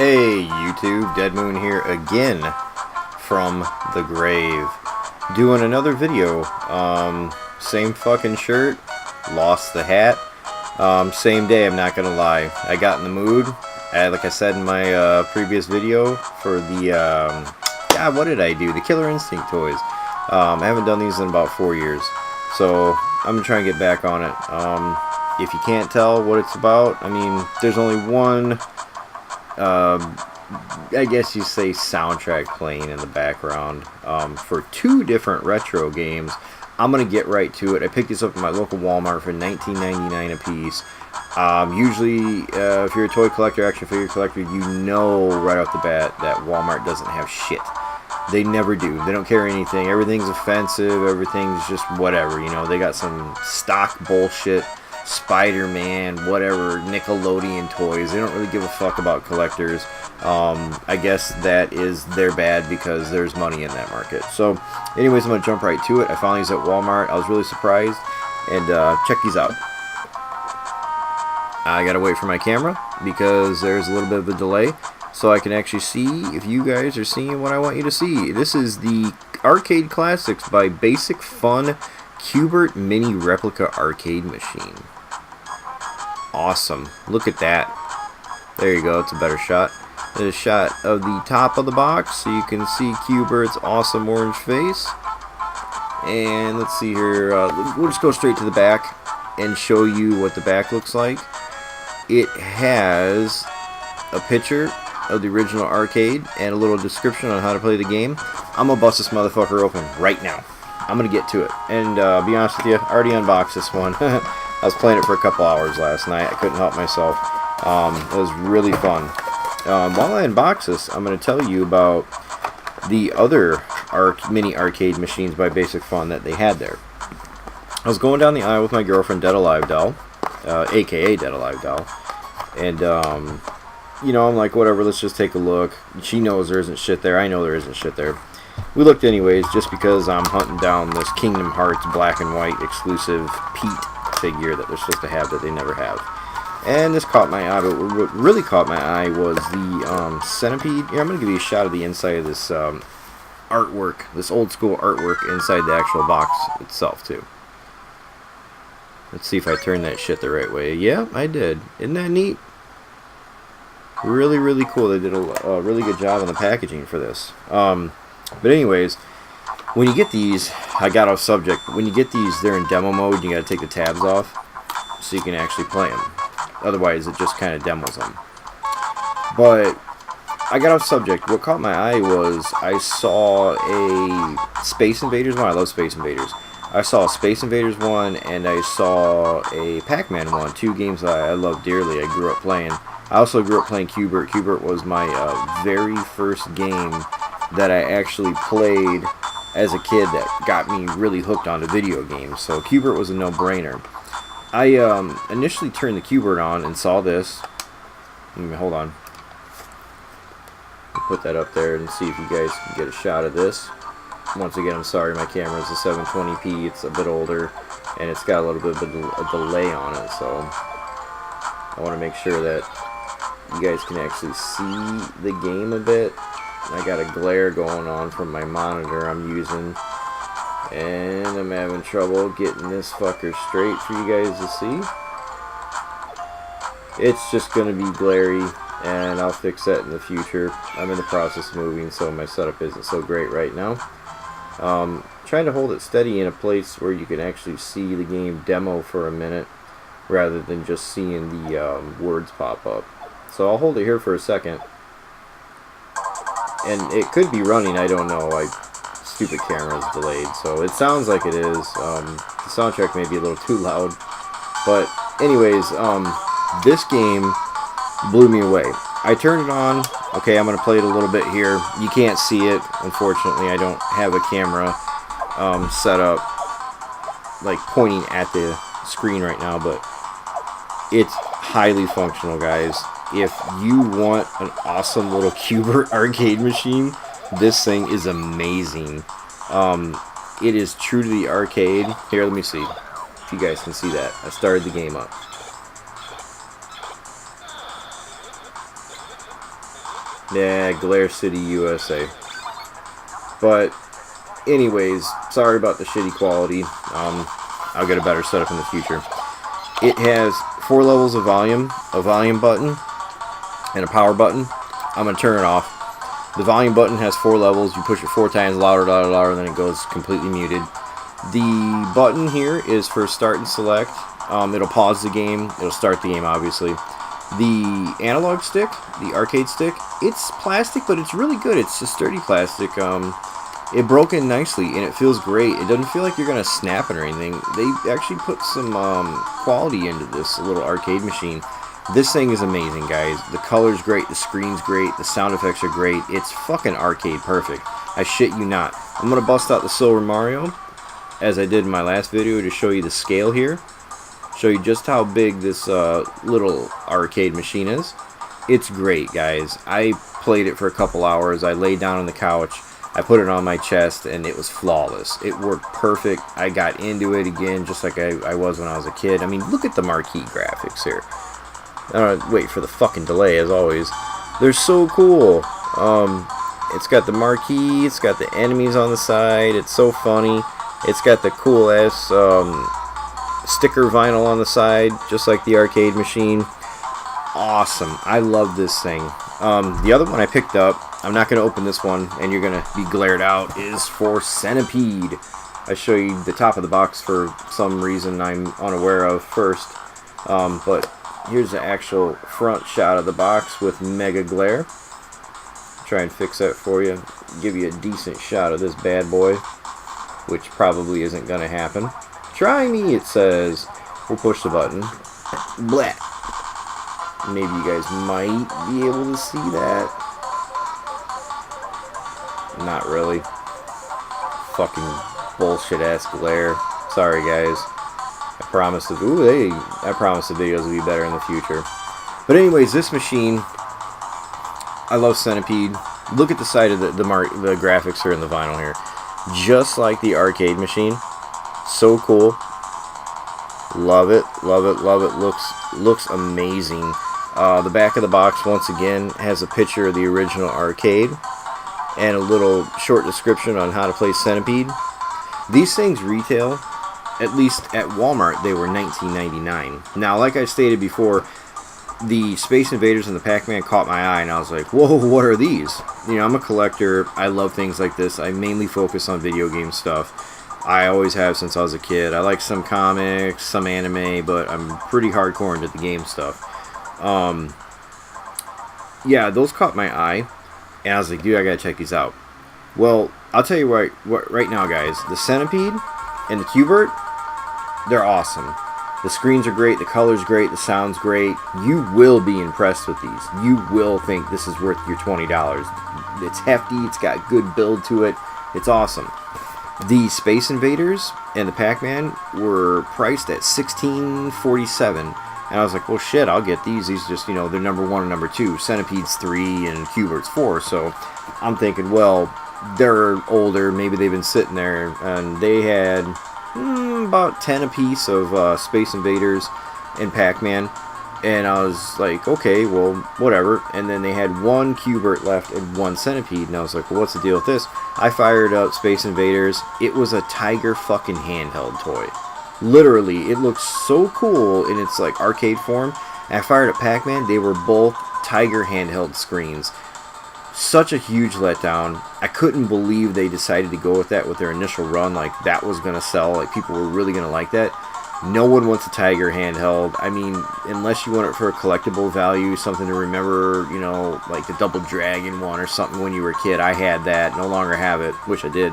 Hey YouTube, Dead Moon here again from the grave, doing another video. Same fucking shirt, lost the hat. Same day, I'm not gonna lie. I got in the mood, like I said in my previous video, for the God, what did I do? The Killer Instinct toys. I haven't done these in about 4 years, so I'm gonna try and get back on it. If you can't tell what it's about, I mean, there's only one, I guess you say, soundtrack playing in the background for 2 different retro games. I'm gonna get right to it. I picked these up at my local Walmart for $19.99 a piece. Usually, if you're a toy collector, action figure collector, you know right off the bat that Walmart doesn't have shit. They never do. They don't carry anything. Everything's offensive. Everything's just whatever. You know, they got some stock bullshit, Spider-Man, whatever, Nickelodeon toys. They don't really give a fuck about collectors. I guess that is their bad because there's money in that market. So, anyways, I'm going to jump right to it. I found these at Walmart. I was really surprised. And check these out. I got to wait for my camera because there's a little bit of a delay, so I can actually see if you guys are seeing what I want you to see. This is the Arcade Classics by Basic Fun Q-bert Mini Replica Arcade Machine. Awesome. Look at that. There you go. It's a better shot. There's a shot of the top of the box so you can see Q-bert's awesome orange face. And let's see here. We'll just go straight to the back and show you what the back looks like. It has a picture of the original arcade and a little description on how to play the game. I'm gonna bust this motherfucker open right now. I'm gonna get to it, and be honest with you, I already unboxed this one. I was playing it for a couple hours last night. I couldn't help myself. It was really fun. While I unbox this, I'm gonna tell you about the other mini arcade machines by Basic Fun that they had there. I was going down the aisle with my girlfriend, Dead Alive Doll, aka Dead Alive Doll, and you know, I'm like, whatever, let's just take a look. She knows there isn't shit there. I know there isn't shit there. We looked anyways, just because I'm hunting down this Kingdom Hearts black and white exclusive Pete figure that they're supposed to have that they never have. And this caught my eye, but what really caught my eye was the Centipede. Here, I'm going to give you a shot of the inside of this artwork, this old school artwork inside the actual box itself, too. Let's see if I turn that shit the right way. Yeah, I did. Isn't that neat? Really, really cool. They did a really good job on the packaging for this. But anyways, when you get these, I got off subject, but when you get these, they're in demo mode. You got to take the tabs off so you can actually play them. Otherwise, it just kind of demos them. But I got off subject. What caught my eye was I saw a Space Invaders one. I love Space Invaders. I saw a Space Invaders one, and I saw a Pac-Man one. 2 games that I love dearly. I grew up playing. I also grew up playing Q-bert. Q-bert was my very first game that I actually played as a kid that got me really hooked onto video games. So Q-bert was a no-brainer. I initially turned the Q-bert on and saw this. Hold on. I'll put that up there and see if you guys can get a shot of this. Once again, I'm sorry, my camera is a 720p. It's a bit older, and it's got a little bit of a delay on it, so I want to make sure that you guys can actually see the game a bit. I got a glare going on from my monitor I'm using, and I'm having trouble getting this fucker straight for you guys to see. It's just going to be glary, and I'll fix that in the future. I'm in the process of moving, so my setup isn't so great right now. Trying to hold it steady in a place where you can actually see the game demo for a minute rather than just seeing the words pop up. So I'll hold it here for a second. And it could be running, I don't know. Stupid camera's delayed, so it sounds like it is. The soundtrack may be a little too loud. But anyways, this game blew me away. I turned it on. Okay, I'm going to play it a little bit here. You can't see it, unfortunately. I don't have a camera set up, like, pointing at the screen right now, but it's highly functional, guys. If you want an awesome little Q-bert arcade machine, this thing is amazing. It is true to the arcade. Here, let me see if you guys can see that. I started the game up. Yeah, Glare City, USA. But anyways, sorry about the shitty quality. I'll get a better setup in the future. It has 4 levels of volume, a volume button, and a power button. I'm going to turn it off. The volume button has 4 levels. You push it 4 times, louder, louder, louder, and then it goes completely muted. The button here is for start and select. It'll pause the game. It'll start the game, obviously. The analog stick, the arcade stick, it's plastic, but it's really good. It's a sturdy plastic. It broke in nicely, and it feels great. It doesn't feel like you're going to snap it or anything. They actually put some quality into this little arcade machine. This thing is amazing, guys. The color's great, the screen's great, the sound effects are great. It's fucking arcade perfect. I shit you not. I'm going to bust out the Silver Mario, as I did in my last video, to show you the scale here. Show you just how big this little arcade machine is. It's great, guys. I played it for a couple hours. I laid down on the couch. I put it on my chest, and it was flawless. It worked perfect. I got into it again, just like I was when I was a kid. I mean, look at the marquee graphics here. Wait for the fucking delay, as always. They're so cool. It's got the marquee. It's got the enemies on the side. It's so funny. It's got the cool-ass sticker vinyl on the side, just like the arcade machine. Awesome. I love this thing. The other one I picked up, I'm not going to open this one, and you're going to be glared out, is for Centipede. I show you the top of the box for some reason I'm unaware of first. But here's the actual front shot of the box with mega glare. Try and fix that for you. Give you a decent shot of this bad boy, which probably isn't going to happen. Try me, it says. We'll push the button. Blah. Maybe you guys might be able to see that. Not really. Fucking bullshit-ass glare. Sorry, guys. I promise the videos will be better in the future. But anyways, this machine, I love Centipede. Look at the side of the graphics here in the vinyl here. Just like the arcade machine. So cool. Love it, love it, love it. Looks amazing. The back of the box, once again, has a picture of the original arcade and a little short description on how to play Centipede. These things retail, at least at Walmart, they were $19.99. Now, like I stated before, the Space Invaders and the Pac-Man caught my eye, and I was like, whoa, what are these? You know, I'm a collector. I love things like this. I mainly focus on video game stuff. I always have since I was a kid. I like some comics, some anime, but I'm pretty hardcore into the game stuff. Yeah, those caught my eye, and I was like, dude, I gotta check these out. Well, I'll tell you right now, guys, the Centipede and the Q-bert, they're awesome. The screens are great, the color's great, the sound's great. You will be impressed with these. You will think this is worth your $20. It's hefty, it's got good build to it, it's awesome. The Space Invaders and the Pac-Man were priced at $16.47, and I was like, well, shit, I'll get these. These just, you know, they're number 1 and number 2. Centipede's 3 and Q-bert's 4, so I'm thinking, well, they're older, maybe they've been sitting there, and they had about 10 apiece of Space Invaders and Pac-Man, and I was like, okay, well, whatever. And then they had 1 Q-bert left and 1 Centipede, and I was like, well, what's the deal with this? I fired up Space Invaders. It was a Tiger fucking handheld toy. Literally, it looks so cool in its like arcade form. And I fired up Pac-Man. They were both Tiger handheld screens. Such a huge letdown. I couldn't believe they decided to go with that with their initial run. Like, that was going to sell. Like, people were really going to like that. No one wants a Tiger handheld. I mean, unless you want it for a collectible value, something to remember, you know, like the Double Dragon one or something when you were a kid. I had that. No longer have it. Wish I did.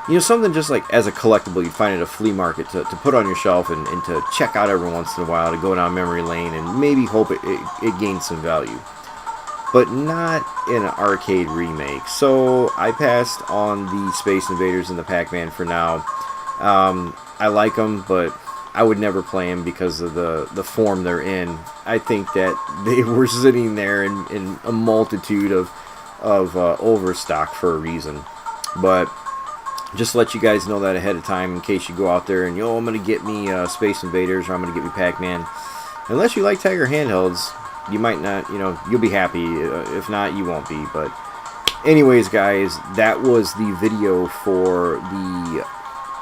You know, something just like as a collectible you'd find at a flea market to put on your shelf and to check out every once in a while, to go down memory lane and maybe hope it gains some value. But not in an arcade remake. So I passed on the Space Invaders and the Pac-Man for now. I like them, but I would never play them because of the form they're in. I think that they were sitting there in a multitude of overstock for a reason. But just to let you guys know that ahead of time in case you go out there and, yo, I'm going to get me Space Invaders or I'm going to get me Pac-Man. Unless you like Tiger handhelds, You might not, you know, you'll be happy. If not, you won't be. But anyways, guys, that was the video for the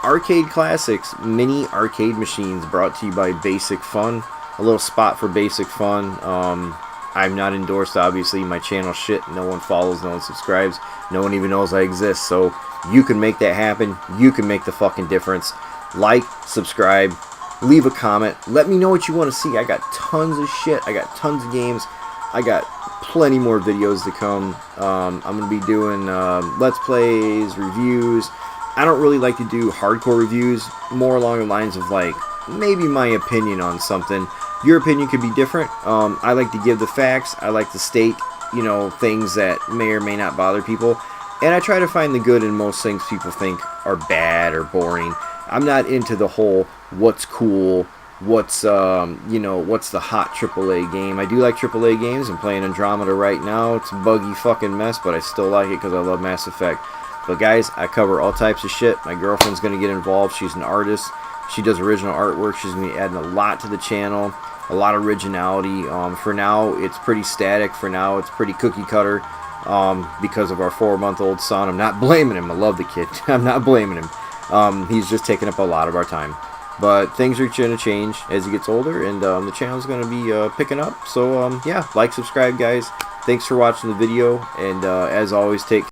Arcade Classics mini arcade machines, brought to you by Basic Fun. A little spot for Basic Fun. I'm not endorsed, obviously. My channel shit. No one follows, no one subscribes, no one even knows I exist. So you can make that happen. You can make the fucking difference. Like, subscribe, leave a comment. Let me know what you want to see. I got tons of shit. I got tons of games. I got plenty more videos to come. I'm going to be doing Let's Plays, reviews. I don't really like to do hardcore reviews. More along the lines of, like, maybe my opinion on something. Your opinion could be different. I like to give the facts. I like to state, you know, things that may or may not bother people. And I try to find the good in most things people think are bad or boring. I'm not into the whole what's cool, what's, you know, what's the hot AAA game. I do like AAA games. I'm playing Andromeda right now. It's a buggy fucking mess, but I still like it because I love Mass Effect. But guys, I cover all types of shit. My girlfriend's going to get involved. She's an artist. She does original artwork. She's going to be adding a lot to the channel. A lot of originality. For now, it's pretty static. For now, it's pretty cookie cutter because of our 4-month-old son. I'm not blaming him. I love the kid. I'm not blaming him. He's just taking up a lot of our time. But things are going to change as he gets older, and the channel's going to be picking up. So, yeah, like, subscribe, guys. Thanks for watching the video, and as always, take